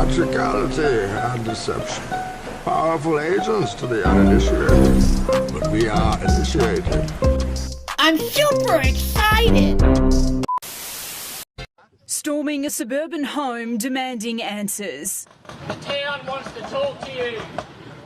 theatricality and deception. Powerful agents to the uninitiated, but we are initiated. I'm super excited! Storming a suburban home demanding answers. The town wants to talk to you.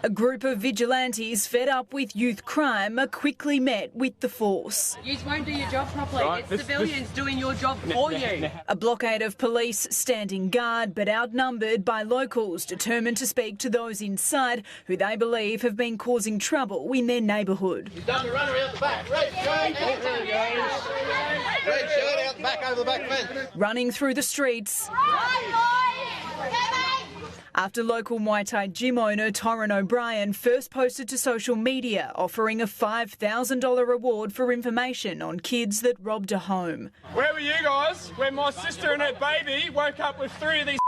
A group of vigilantes fed up with youth crime are quickly met with the force. You won't do your job properly. Right, It's civilians doing your job for you. A blockade of police standing guard but outnumbered by locals determined to speak to those inside who they believe have been causing trouble in their neighbourhood. He's done the runner out the back. Red shirt, out there he goes. Red shirt out the back, over the back fence. Running through the streets after local Muay Thai gym owner Torrin O'Brien first posted to social media offering a $5,000 reward for information on kids that robbed a home. Where were you guys when my sister and her baby woke up with 3 of these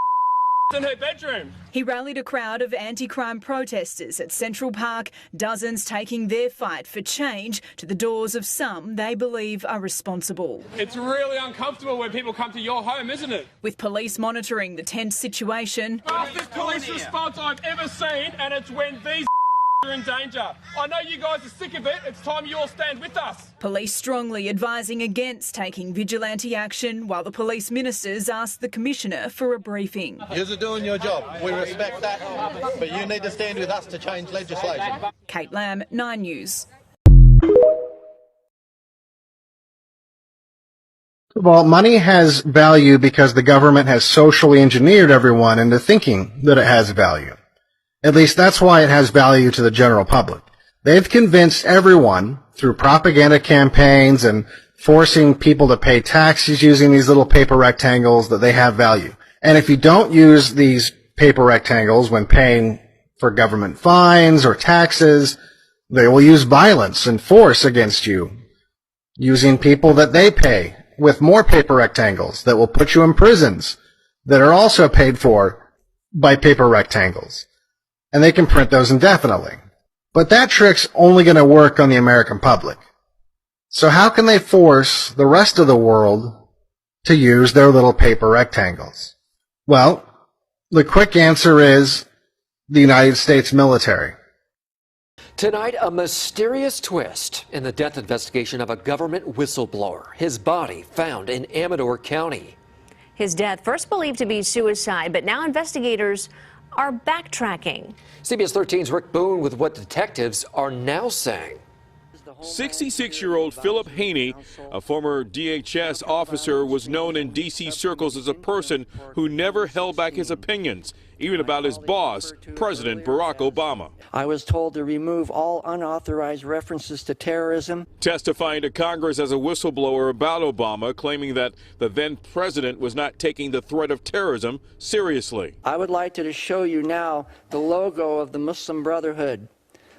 in her bedroom? He rallied a crowd of anti-crime protesters at Central Park, dozens taking their fight for change to the doors of some they believe are responsible. It's really uncomfortable when people come to your home, isn't it? With police monitoring the tense situation, Fastest police response I've ever seen, and it's when these are in danger. I know you guys are sick of it. It's time you all stand with us. police strongly advising against taking vigilante action while the police ministers asked the Commissioner for a briefing. You're doing your job. We respect that. But you need to stand with us to change legislation. Kate Lamb, 9 News. Well, money has value because the government has socially engineered everyone into thinking that it has value. At least that's why it has value to the general public. They've convinced everyone through propaganda campaigns and forcing people to pay taxes using these little paper rectangles that they have value. And if you don't use these paper rectangles when paying for government fines or taxes, they will use violence and force against you, using people that they pay with more paper rectangles that will put you in prisons that are also paid for by paper rectangles. And they can print those indefinitely. But that trick's only going to work on the American public. So how can they force the rest of the world to use their little paper rectangles? Well, the quick answer is the United States military. Tonight, a mysterious twist in the death investigation of a government whistleblower. His body found in Amador County. His death, first believed to be suicide, but now investigators are backtracking. CBS 13's Rick Boone with what detectives are now saying. 66-year-old Philip Haney, a former DHS officer, was known in D.C. circles as a person who never held back his opinions, even about his boss, President Barack Obama. I was told to remove all unauthorized references to terrorism. Testifying to Congress as a whistleblower about Obama, claiming that the then president was not taking the threat of terrorism seriously. I would like to show you now the logo of the Muslim Brotherhood,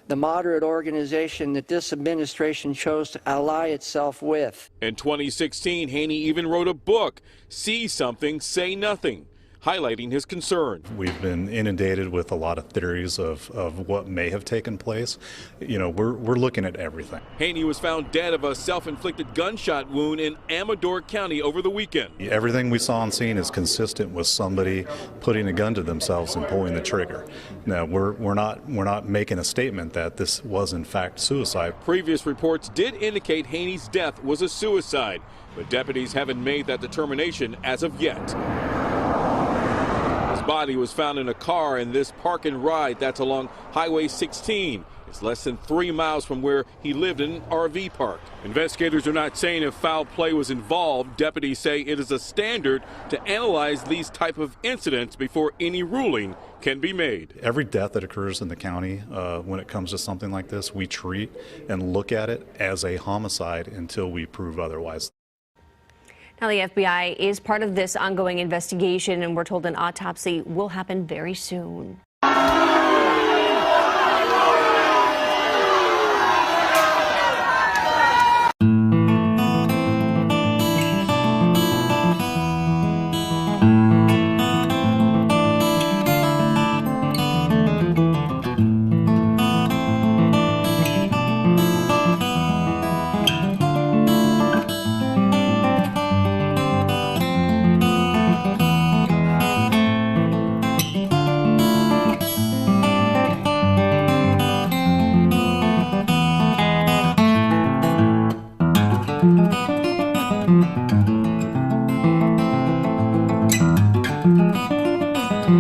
the moderate organization that this administration chose to ally itself with. In 2016, Haney even wrote a book, See Something, Say Nothing, highlighting his concern. We've been inundated with a lot of theories of what may have taken place. You know, we're looking at everything. Haney was found dead of a self-inflicted gunshot wound in Amador County over the weekend. Everything we saw on scene is consistent with somebody putting a gun to themselves and pulling the trigger. Now, we're not making a statement that this was in fact suicide. Previous reports did indicate Haney's death was a suicide, but deputies haven't made that determination as of yet. His body was found in a car in this park and ride that's along Highway 16. It's less than 3 miles from where he lived in an RV park. Investigators are not saying if foul play was involved. Deputies say it is a standard to analyze these type of incidents before any ruling can be made. Every death that occurs in the county, when it comes to something like this, we treat and look at it as a homicide until we prove otherwise. Now, the FBI is part of this ongoing investigation, and we're told an autopsy will happen very soon. Top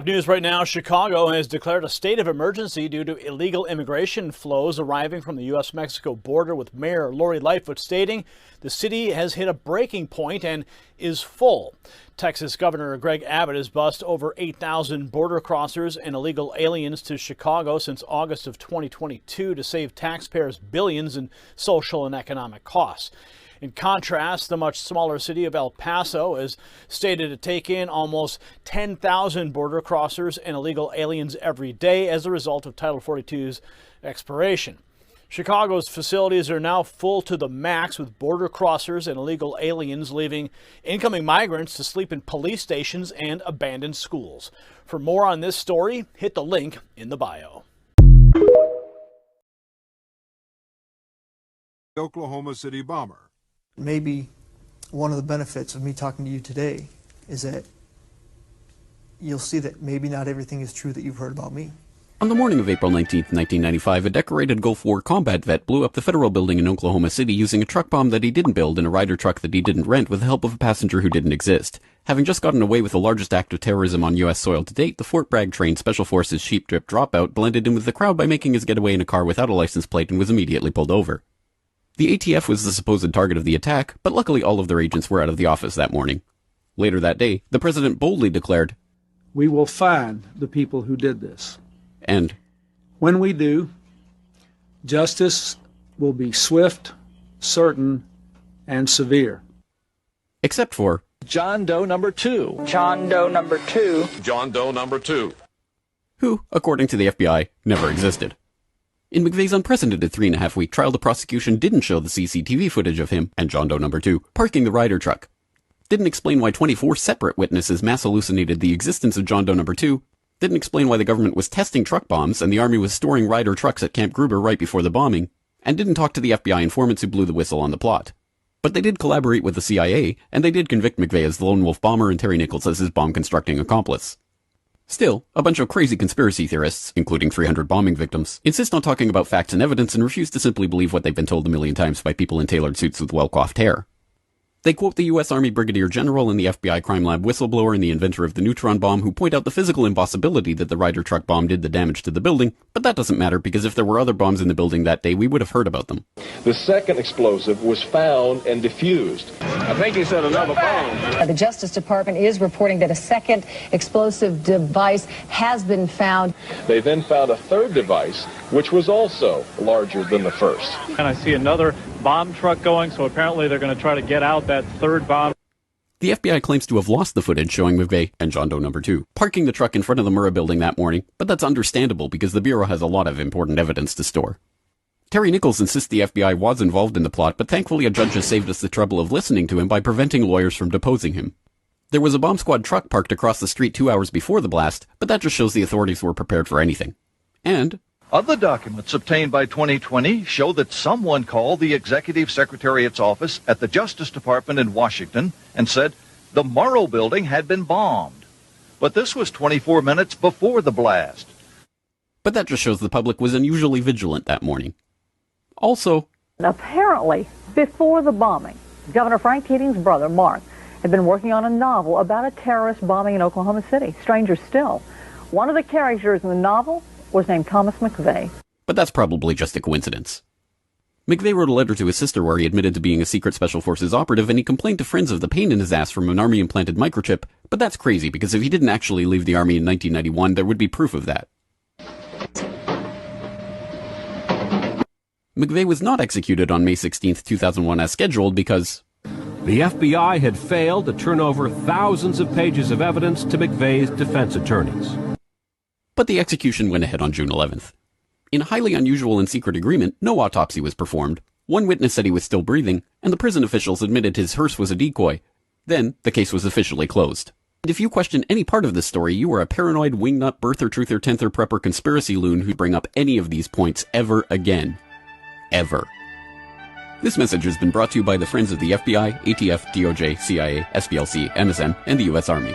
news right now, Chicago has declared a state of emergency due to illegal immigration flows arriving from the U.S.-Mexico border, with Mayor Lori Lightfoot stating the city has hit a breaking point and is full. Texas Governor Greg Abbott has bussed over 8,000 border crossers and illegal aliens to Chicago since August of 2022 to save taxpayers billions in social and economic costs. In contrast, the much smaller city of El Paso is stated to take in almost 10,000 border crossers and illegal aliens every day as a result of Title 42's expiration. Chicago's facilities are now full to the max, with border crossers and illegal aliens leaving incoming migrants to sleep in police stations and abandoned schools. For more on this story, hit the link in the bio. Oklahoma City bomber. Maybe one of the benefits of me talking to you today is that you'll see that maybe not everything is true that you've heard about me. On the morning of April 19, 1995, a decorated Gulf War combat vet blew up the federal building in Oklahoma City using a truck bomb that he didn't build in a Ryder truck that he didn't rent with the help of a passenger who didn't exist. Having just gotten away with the largest act of terrorism on U.S. soil to date, the Fort Bragg-trained Special Forces Sheep Drip Dropout blended in with the crowd by making his getaway in a car without a license plate and was immediately pulled over. The ATF was the supposed target of the attack, but luckily all of their agents were out of the office that morning. Later that day, the president boldly declared, "We will find the people who did this. And when we do, justice will be swift, certain, and severe." Except for John Doe number 2. John Doe number 2. John Doe number 2. Who, according to the FBI, never existed. In McVeigh's unprecedented 3.5-week trial, the prosecution didn't show the CCTV footage of him and John Doe number 2 parking the Ryder truck. Didn't explain why 24 separate witnesses mass hallucinated the existence of John Doe number 2. Didn't explain why the government was testing truck bombs and the Army was storing Ryder trucks at Camp Gruber right before the bombing. And didn't talk to the FBI informants who blew the whistle on the plot. But they did collaborate with the CIA, and they did convict McVeigh as the lone wolf bomber and Terry Nichols as his bomb-constructing accomplice. Still, a bunch of crazy conspiracy theorists, including 300 bombing victims, insist on talking about facts and evidence and refuse to simply believe what they've been told a million times by people in tailored suits with well-coiffed hair. They quote the U.S. Army Brigadier General and the FBI crime lab whistleblower and the inventor of the neutron bomb, who point out the physical impossibility that the Ryder truck bomb did the damage to the building, but that doesn't matter because if there were other bombs in the building that day, we would have heard about them. The second explosive was found and defused. I think he said another bomb. The Justice Department is reporting that a second explosive device has been found. They then found a third device, which was also larger than the first. And I see another bomb truck going, so apparently they're going to try to get out that third bomb. The FBI claims to have lost the footage showing McVeigh and John Doe number 2 parking the truck in front of the Murrah building that morning, but that's understandable because the Bureau has a lot of important evidence to store. Terry Nichols insists the FBI was involved in the plot, but thankfully a judge has saved us the trouble of listening to him by preventing lawyers from deposing him. There was a bomb squad truck parked across the street 2 hours before the blast, but that just shows the authorities were prepared for anything. And other documents obtained by 2020 show that someone called the Executive Secretariat's office at the Justice Department in Washington and said the Murrah building had been bombed. But this was 24 minutes before the blast. But that just shows the public was unusually vigilant that morning. Also, apparently, before the bombing, Governor Frank Keating's brother, Mark, had been working on a novel about a terrorist bombing in Oklahoma City. Stranger still, one of the characters in the novel was named Thomas McVeigh. But that's probably just a coincidence. McVeigh wrote a letter to his sister where he admitted to being a secret Special Forces operative, and he complained to friends of the pain in his ass from an Army-implanted microchip, but that's crazy because if he didn't actually leave the Army in 1991, there would be proof of that. McVeigh was not executed on May 16, 2001 as scheduled because the FBI had failed to turn over thousands of pages of evidence to McVeigh's defense attorneys. But the execution went ahead on June 11th. In a highly unusual and secret agreement, no autopsy was performed. One witness said he was still breathing, and the prison officials admitted his hearse was a decoy. Then, the case was officially closed. And if you question any part of this story, you are a paranoid wingnut birther, truther, tenther, prepper conspiracy loon who'd bring up any of these points ever again. Ever. This message has been brought to you by the Friends of the FBI, ATF, DOJ, CIA, SPLC, MSM, and the U.S. Army.